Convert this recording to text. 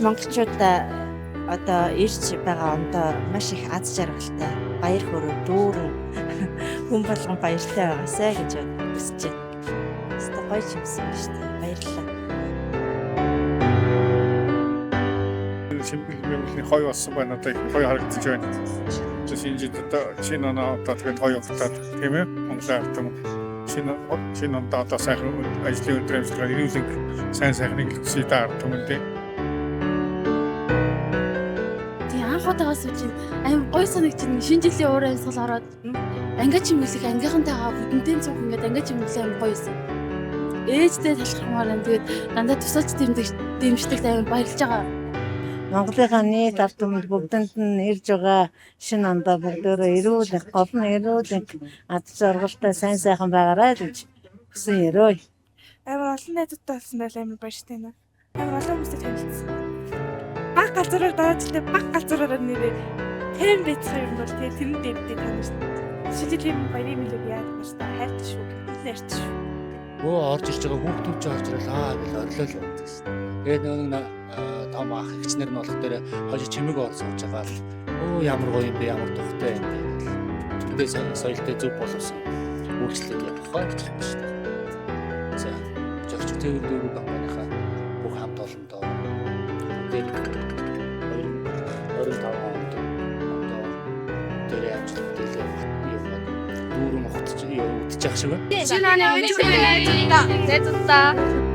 монголчуудаа одоо ирж байгаа ондоо маш их аз жаргалтай, баяр хөөрөөр дүүрэн хүн болгон баяртай байгаасай гэж хүсэж байна. Өстө гоё ч юмсан шүү дээ. Баярлалаа. Шинэ хоёр болсон байна. Одоо хоёр харагдаж байна. Шинэ шинэ одоо тэгээд хоёр удаа тийм ээ. Монголын том шинэ одоо сайхан ажлын өдрөмжлөөр ирүүлэг сайхныг хийдаар түмэндээ. Анхудаас үгүй аим гой санагдчих шинэ жилийн уур амьсгал ороод ангиа чимэглэх ангийнхантайгаа бүтэндээ цуг ингээд ангиа чимэглэх аим гоё юм. Ээжтэй талхмаар энэ тэгээд дандаа тусалж дэмждэг аим баярлж байгаа. Монголынхаа нийт ард түмэнд бүгдэнд нь ирж байгаа шинэ ондоо бүгдөө ирүүлэх, гол нь ирүүлэх, аз жаргалтай сайн сайхан байгаарай гэж хүсэн ярой. Амар олон найзуудтай болсон байл амар баяртай байна. Амар олон хүмүүстэй танилцсан. Баг газараар даачлаа баг газараар нэрээ тэм бицх юм бол тэрэн дээрдээ таньж. Шилжил юм баярын мэлэг яаж байна та хайртай шүү. Нэрт шүү. Орж ирж байгаа хүүхдүүд ч орж ирлаа гэж орлоо л байдаг шээ. Тэгээд нэг том ах эгчнэр нь болох дээр хожи чимэг орсож байгаа. Ямар гоё юм бэ, ямар тухтай юм бэ. Тэндээ соёлтой зөв боловсон үйлчлэг явах гэж байна шүү дээ. За, жогч төвөр дөрөв компанийнхаа бүх хамт олондоо дээр 25 онд одоо дээр ажиллах дэлээ юм байна. Дүүрэн ухтж явагдчих шиг байна. Шинэ оны үеийн найзуудаа